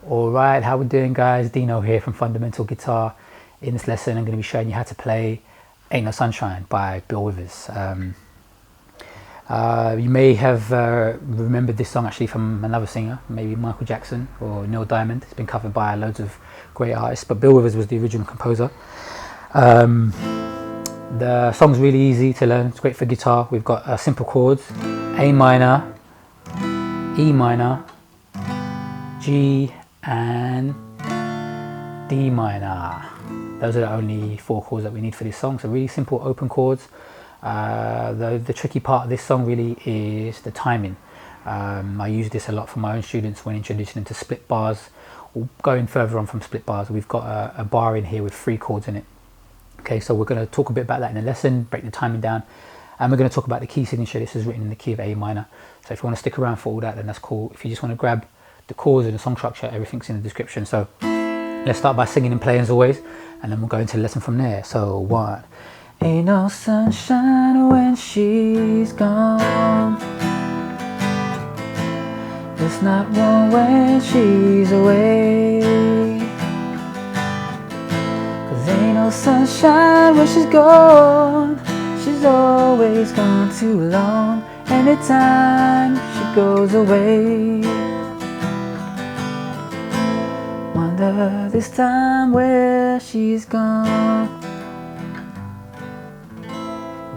Alright, how we doing guys? Dino here from Fundamental Guitar. In this lesson I'm going to be showing you how to play Ain't No Sunshine by Bill Withers. You may have remembered this song actually from another singer, maybe Michael Jackson or Neil Diamond. It's been covered by loads of great artists, but Bill Withers was the original composer. The song's really easy to learn, it's great for guitar. We've got simple chords: A minor, E minor, G and D minor. Those are the only 4 chords that we need for this song, so really simple open chords. The tricky part of this song really is the timing. I use this a lot for my own students when introducing them to split bars. Going further on from split bars, we've got a bar in here with 3 chords in it. Okay, so we're going to talk a bit about that in the lesson, break the timing down, and we're going to talk about the key signature. This is written in the key of A minor, so if you want to stick around for all that, then that's cool. If you just want to grab the chords and the song structure, everything's in the description. So let's start by singing and playing as always, and then we'll go into the lesson from there. So 1. Ain't no sunshine when she's gone. It's not warm when she's away. 'Cause ain't no sunshine when she's gone. She's always gone too long. Anytime she goes away, wonder this time where she's gone.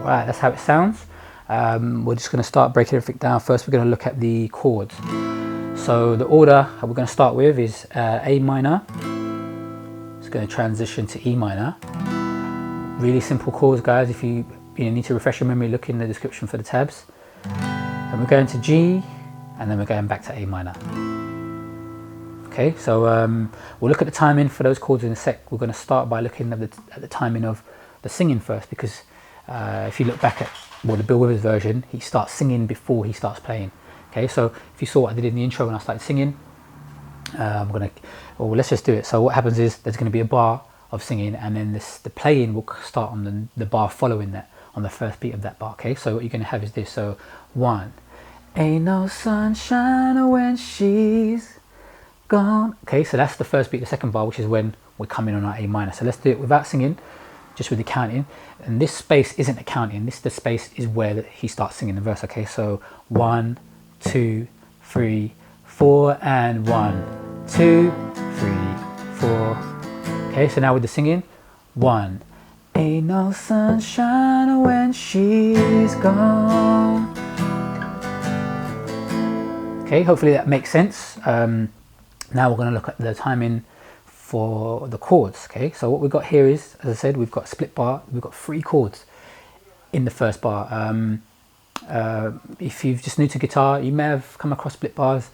Right, that's how it sounds. We're just going to start breaking everything down. First we're going to look at the chords. So the order we're going to start with is A minor. It's going to transition to E minor. Really simple chords, guys. If you need to refresh your memory, look in the description for the tabs. Then we're going to G, and then we're going back to A minor. Okay, so we'll look at the timing for those chords in a sec. We're going to start by looking at the timing of the singing first, because if you look back at the Bill Withers version, he starts singing before he starts playing. Okay, so if you saw what I did in the intro when I started singing, let's just do it. So what happens is there's going to be a bar of singing, and then the playing will start on the bar following that, on the first beat of that bar. Okay, so what you're going to have is this. So 1. Ain't no sunshine when she's gone. Okay, so that's the first beat, the second bar, which is when we're coming on our A minor. So let's do it without singing, just with the counting. And this space isn't a counting, the space is where he starts singing the verse. Okay, so 1, 2, 3, 4, and 1, 2, 3, 4. Okay, so now with the singing, 1. Ain't no sunshine when she's gone. Okay, hopefully that makes sense. Now we're going to look at the timing for the chords. Okay, so what we've got here is, as I said, we've got a split bar. We've got 3 chords in the first bar. If you're just new to guitar, you may have come across split bars.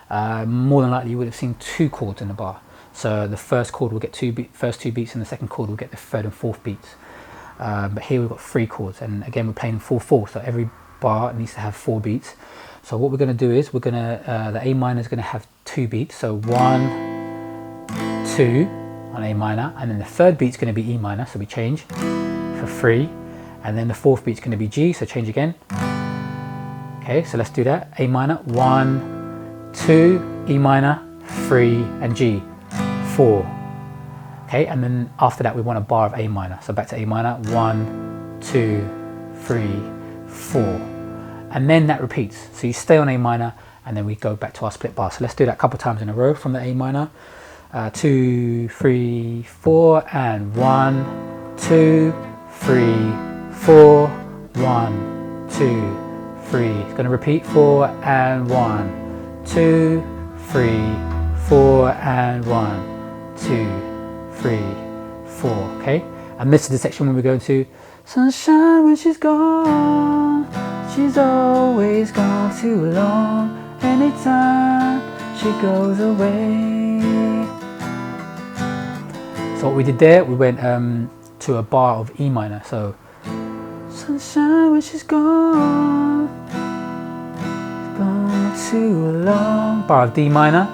More than likely you would have seen 2 chords in the bar. So the first chord will get first 2 beats, and the second chord will get the 3rd and 4th beats. But here we've got 3 chords, and again we're playing 4/4, so every bar needs to have 4 beats. So what we're going to do is the A minor is going to have 2 beats, so 1, 2 on A minor, and then the 3rd beat's going to be E minor, so we change for 3, and then the 4th beat's going to be G, so change again. Okay, so let's do that. A minor, 1, 2, E minor, 3, and G, 4. Okay, and then after that we want a bar of A minor, so back to A minor, 1, 2, 3, 4. And then that repeats, so you stay on A minor, and then we go back to our split bar. So let's do that a couple times in a row from the A minor. 2, 3, 4, and 1, 2, 3, 4, 1, 2, 3. It's going to repeat 4 and 1, 2, 3, 4, and 1, 2, 3, 4. Okay, and this is the section when we're going to sunshine when she's gone. She's always gone too long. Anytime she goes away. So what we did there, we went to a bar of E minor. So sunshine when she's gone, gone too long. Bar of D minor.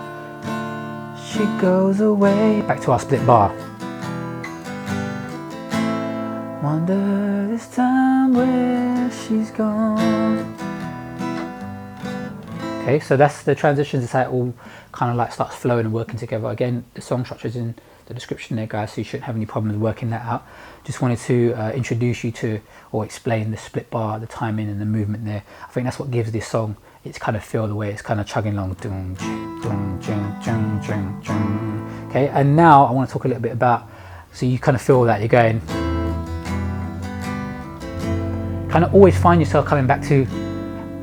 She goes away. Back to our split bar. Wonder this time where she's gone. Okay, so that's the transitions. That's how it all kind of like starts flowing and working together. Again, the song structure is in the description there, guys, so you shouldn't have any problems working that out. Just wanted to introduce you to, or explain the split bar, the timing and the movement there. I think that's what gives this song its kind of feel, the way it's kind of chugging along. Okay, and now I want to talk a little bit about, so you kind of feel that you're going, kind of always find yourself coming back to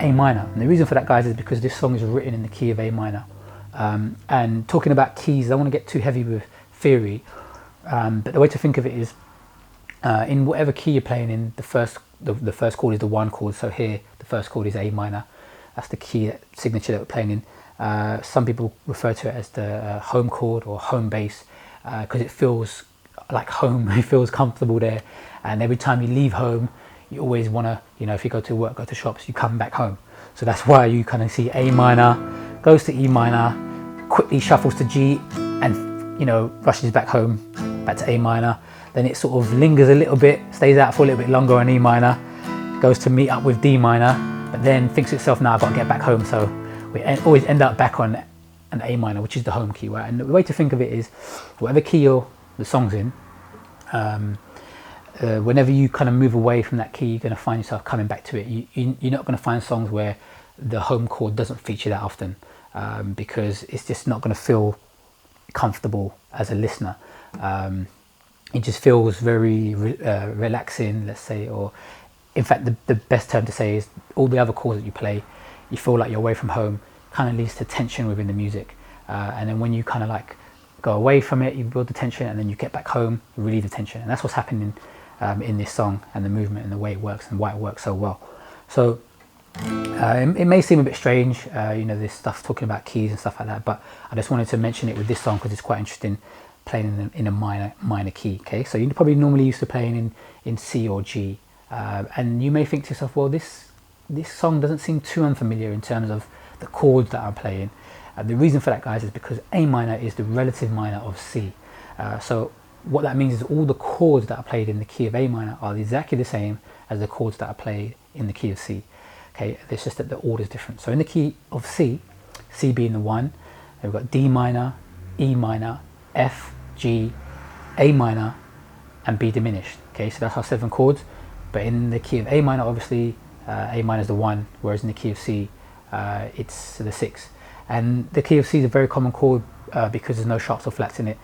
A minor. And the reason for that, guys, is because this song is written in the key of A minor. And talking about keys, I don't want to get too heavy with theory, but the way to think of it is, in whatever key you're playing in, the first chord is the 1 chord. So here, the first chord is A minor. That's the key signature that we're playing in. Some people refer to it as the home chord or home base, because it feels like home. It feels comfortable there, and every time you leave home, you always want to, you know, if you go to work, go to shops, you come back home. So that's why you kind of see A minor, goes to E minor, quickly shuffles to G, and, you know, rushes back home, back to A minor. Then it sort of lingers a little bit, stays out for a little bit longer on E minor, goes to meet up with D minor, but then thinks to itself, now I've got to get back home. So we always end up back on an A minor, which is the home key, right? And the way to think of it is, whatever key the song's in, whenever you kind of move away from that key, you're going to find yourself coming back to it. You're not going to find songs where the home chord doesn't feature that often, because it's just not going to feel comfortable as a listener. It just feels very relaxing, let's say, or in fact the best term to say is all the other chords that you play, you feel like you're away from home, kind of leads to tension within the music. And then when you kind of like go away from it, you build the tension, and then you get back home, you relieve the tension. And that's what's happening in this song, and the movement and the way it works and why it works so well. So it may seem a bit strange, you know, this stuff talking about keys and stuff like that, but I just wanted to mention it with this song because it's quite interesting, playing in a minor key. Okay, so you're probably normally used to playing in C or G, and you may think to yourself, well, this song doesn't seem too unfamiliar in terms of the chords that I'm playing. The reason for that, guys, is because A minor is the relative minor of C. So what that means is all the chords that are played in the key of A minor are exactly the same as the chords that are played in the key of C. Okay, it's just that the order is different. So in the key of C, C being the 1, we've got D minor, E minor, F, G, A minor, and B diminished. Okay, so that's our 7 chords. But in the key of A minor, obviously, A minor is the 1, whereas in the key of C, it's the 6. And the key of C is a very common chord because there's no sharps or flats in it.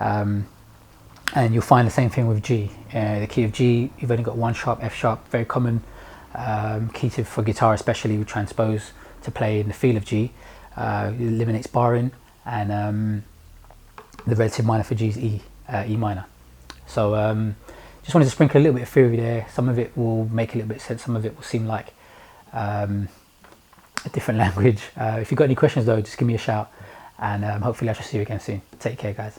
And you'll find the same thing with G. The key of G, you've only got 1 sharp, F sharp, very common key for guitar, especially with transpose, to play in the feel of G. It eliminates barring, and the relative minor for G is E minor. So just wanted to sprinkle a little bit of theory there. Some of it will make a little bit of sense, some of it will seem like a different language. If you've got any questions though, just give me a shout, and hopefully I shall see you again soon. Take care, guys.